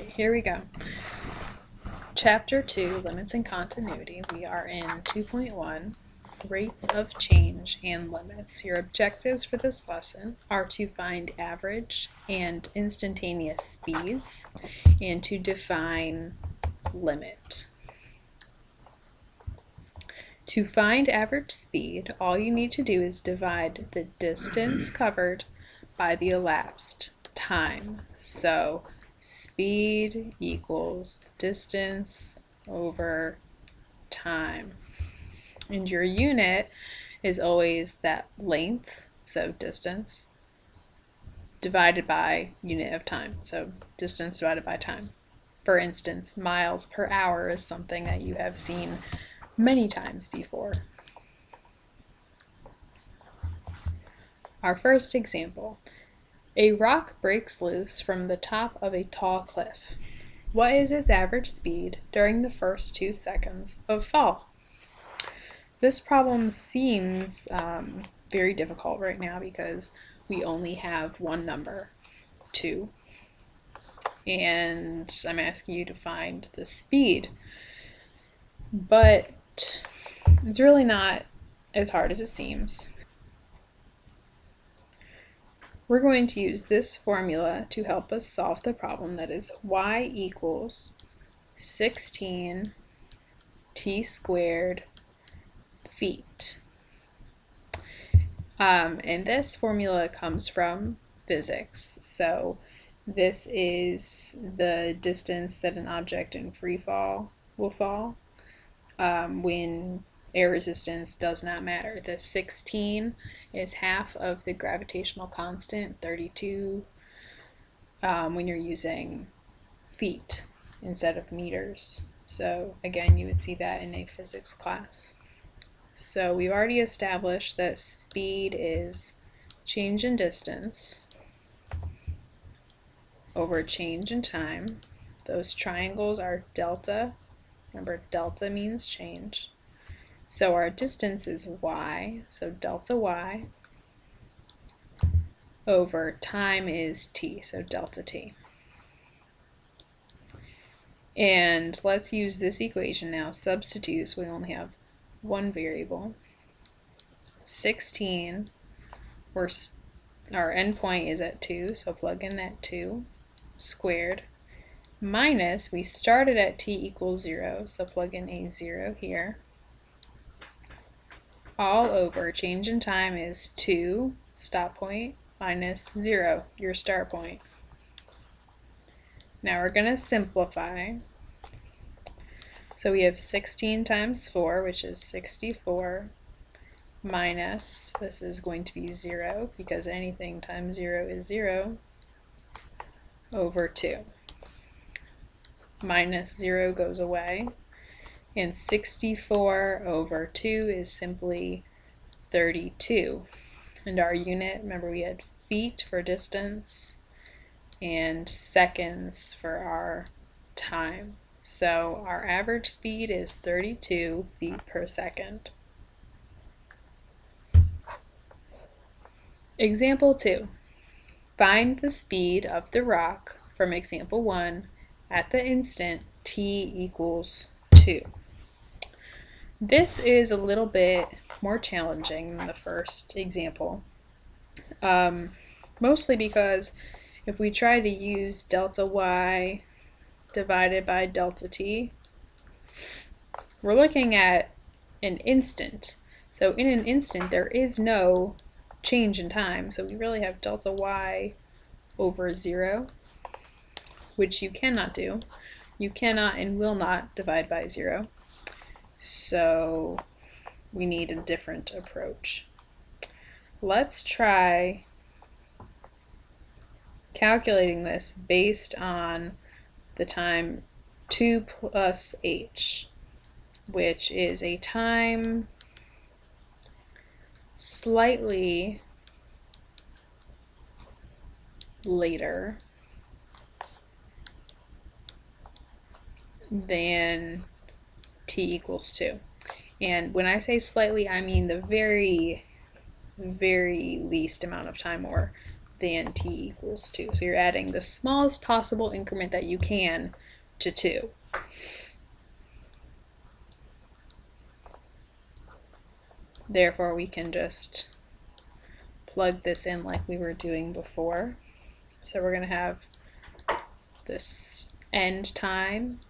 Alright, here we go. Chapter 2, Limits and Continuity. We are in 2.1, Rates of Change and Limits. Your objectives for this lesson are to find average and instantaneous speeds and to define limit. To find average speed, all you need to do is divide the distance covered by the elapsed time. So speed equals distance over time. And your unit is always that length, so distance, divided by unit of time, so distance divided by time. For instance, miles per hour is something that you have seen many times before. Our first example. A rock breaks loose from the top of a tall cliff. What is its average speed during the first 2 seconds of fall? This problem seems very difficult right now because we only have one number, 2, and I'm asking you to find the speed. But it's really not as hard as it seems. We're going to use this formula to help us solve the problem, that is y equals 16 t squared feet. And this formula comes from physics. So this is the distance that an object in free fall will fall when air resistance does not matter. The 16 is half of the gravitational constant, 32, when you're using feet instead of meters. So again, you would see that in a physics class. So we've already established that speed is change in distance over change in time. Those triangles are delta. Remember, delta means change. So our distance is y, so delta y, over time is t, so delta t. And let's use this equation now. Substitute, so we only have one variable. 16, our endpoint is at 2, so plug in that 2, squared, minus, we started at t equals 0, so plug in a 0 here, all over, change in time is 2, stop point, minus 0, your start point. Now we're going to simplify. So we have 16 times 4, which is 64, minus, this is going to be 0, because anything times 0 is 0, over 2. Minus 0 goes away, and 64 over 2 is simply 32. And our unit, remember we had feet for distance and seconds for our time. So our average speed is 32 feet per second. Example 2. Find the speed of the rock from example 1 at the instant t equals 2. This is a little bit more challenging than the first example, mostly because if we try to use delta y divided by delta t, we're looking at an instant. So in an instant there is no change in time, so we really have delta y over 0, which you cannot do. You cannot and will not divide by 0. So we need a different approach. Let's try calculating this based on the time 2 plus h, which is a time slightly later than t equals 2. And when I say slightly, I mean the very, very least amount of time, or than t equals 2. So you're adding the smallest possible increment that you can to 2. Therefore, we can just plug this in like we were doing before. So we're going to have this end time,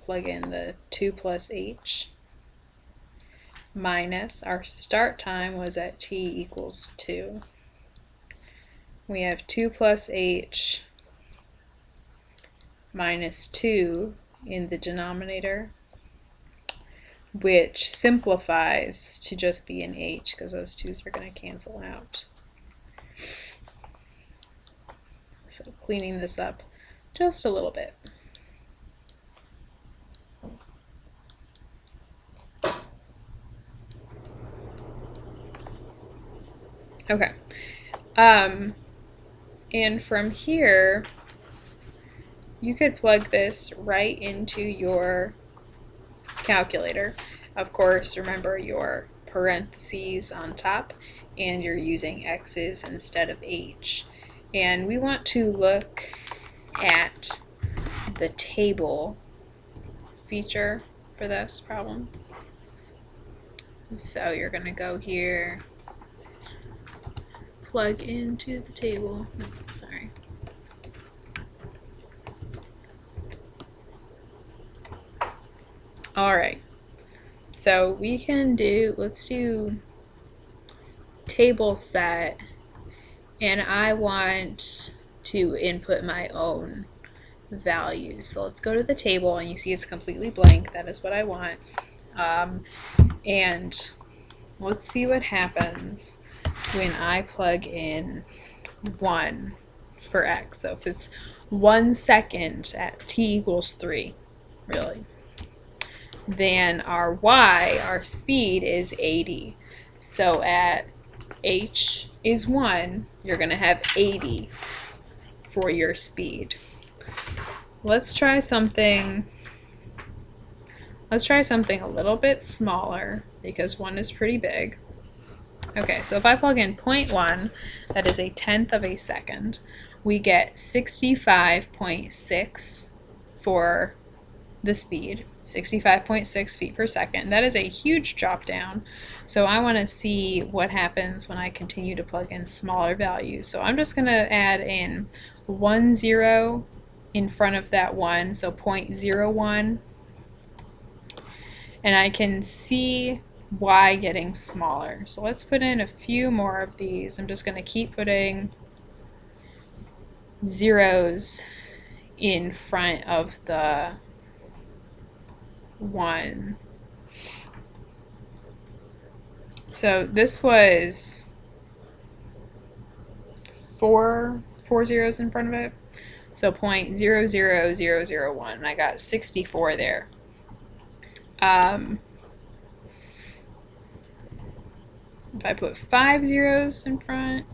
plug in the 2 plus h, minus our start time was at t equals 2. We have 2 plus h minus 2 in the denominator, which simplifies to just be an h because those 2's are going to cancel out. So cleaning this up just a little bit. Okay. And from here, you could plug this right into your calculator. Of course, remember your parentheses on top, and you're using x's instead of h. And we want to look at the table feature for this problem. So you're going to go here, plug into the table. Sorry. All right. So we can do, let's do table set, and I want to input my own values. So let's go to the table, and you see it's completely blank. That is what I want. And let's see what happens when I plug in 1 for x. So if it's 1 second at t equals 3, really, then our y, our speed, is 80. So at h is 1, you're going to have 80 for your speed. Let's try something a little bit smaller because 1 is pretty big. Okay, so if I plug in 0.1, that is a tenth of a second, we get 65.6 for the speed, 65.6 feet per second. That is a huge drop down. So I want to see what happens when I continue to plug in smaller values. So I'm just going to add in 1 0 in front of that 1, so 0.01. And I can see y getting smaller. So let's put in a few more of these. I'm just going to keep putting zeros in front of the 1. So this was four zeros in front of it. So 0.00001. And I got 64 there. If I put 5 zeros in front,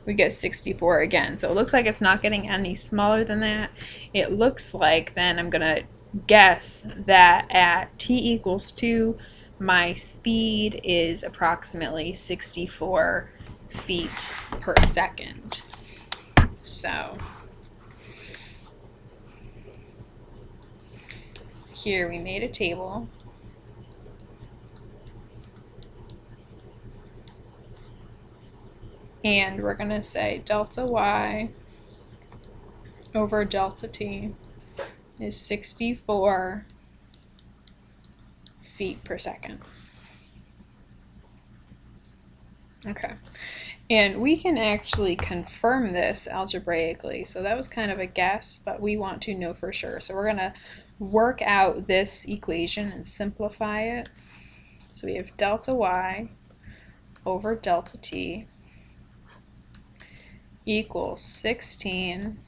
we get 64 again. So it looks like it's not getting any smaller than that. It looks like then I'm going to guess that at t equals 2, my speed is approximately 64 feet per second. So here we made a table. And we're going to say delta y over delta t is 64 feet per second. Okay. And we can actually confirm this algebraically. So that was kind of a guess, but we want to know for sure. So we're going to work out this equation and simplify it. So we have delta y over delta t equals 16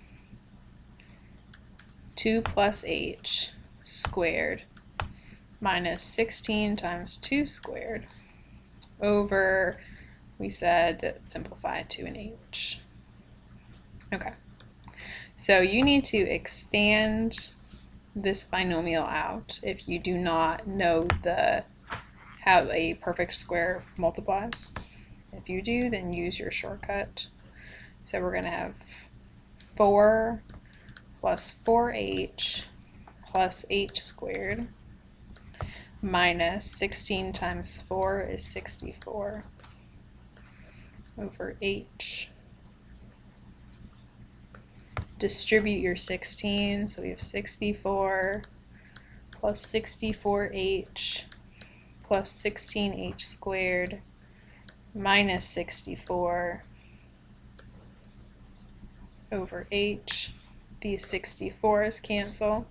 2 plus h squared minus 16 times 2 squared over, we said that simplify to an h. Okay, so you need to expand this binomial out if you do not know how a perfect square multiplies. If you do, then use your shortcut. So we're going to have 4 plus 4h plus h squared minus 16 times 4 is 64 over h. Distribute your 16, so we have 64 plus 64h plus 16h squared minus 64 over h. These 64's cancel,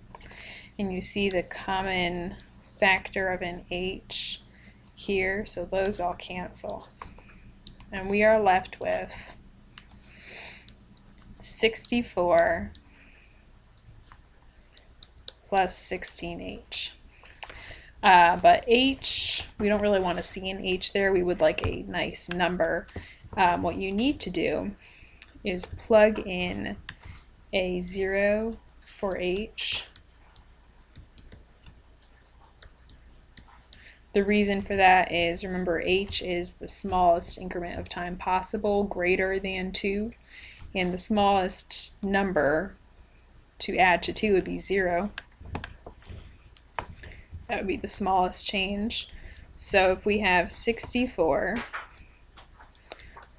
and you see the common factor of an h here, so those all cancel. And we are left with 64 plus 16h. But h, we don't really want to see an h there. We would like a nice number. What you need to do is plug in a 0 for h. The reason for that is, remember, h is the smallest increment of time possible, greater than 2, and the smallest number to add to 2 would be 0. That would be the smallest change. So if we have 64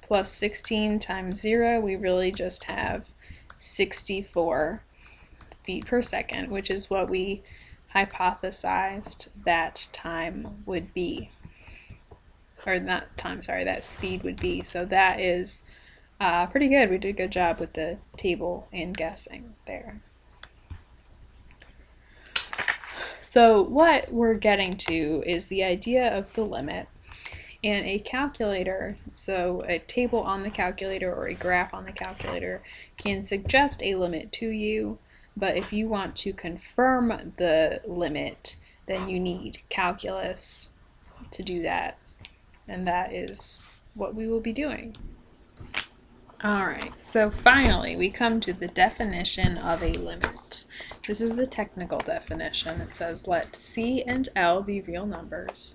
plus 16 times 0, we really just have 64 feet per second, which is what we hypothesized that time would be. Or not time, sorry, that speed would be. So that is pretty good. We did a good job with the table and guessing there. So what we're getting to is the idea of the limit, and a calculator, so a table on the calculator or a graph on the calculator, can suggest a limit to you, but if you want to confirm the limit, then you need calculus to do that, and that is what we will be doing. Alright, so finally we come to the definition of a limit. This is the technical definition. It says, let C and L be real numbers.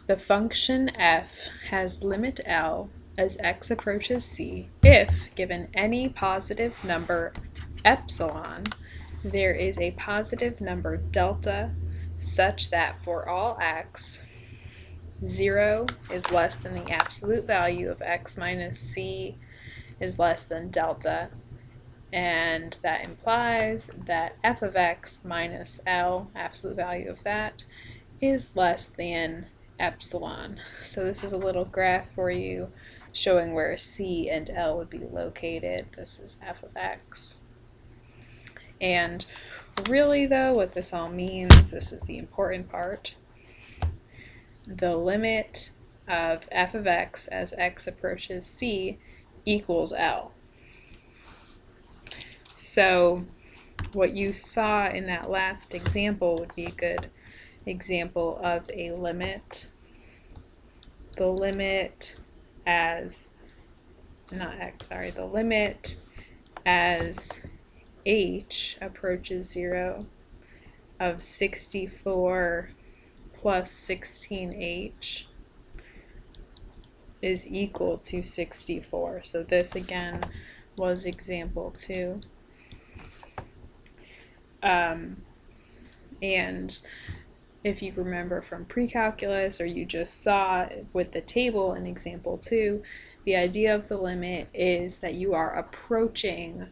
The function f has limit L as x approaches C if, given any positive number epsilon, there is a positive number delta such that for all x, 0 is less than the absolute value of x minus C is less than delta, and that implies that f of x minus L, absolute value of that, is less than epsilon. So this is a little graph for you showing where C and L would be located. This is f of x. And really though, what this all means, this is the important part, the limit of f of x as x approaches C equals L. So what you saw in that last example would be a good example of a limit. The limit as, not x, sorry, the limit as h approaches 0 of 64 plus 16h is equal to 64. So this again was example 2. And if you remember from pre-calculus, or you just saw with the table in example 2, the idea of the limit is that you are approaching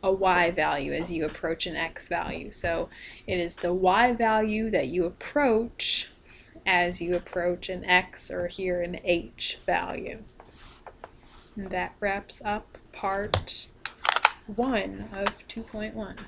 a y value as you approach an x value. So it is the y value that you approach as you approach an x, or here an h value. And that wraps up part 1 of 2.1.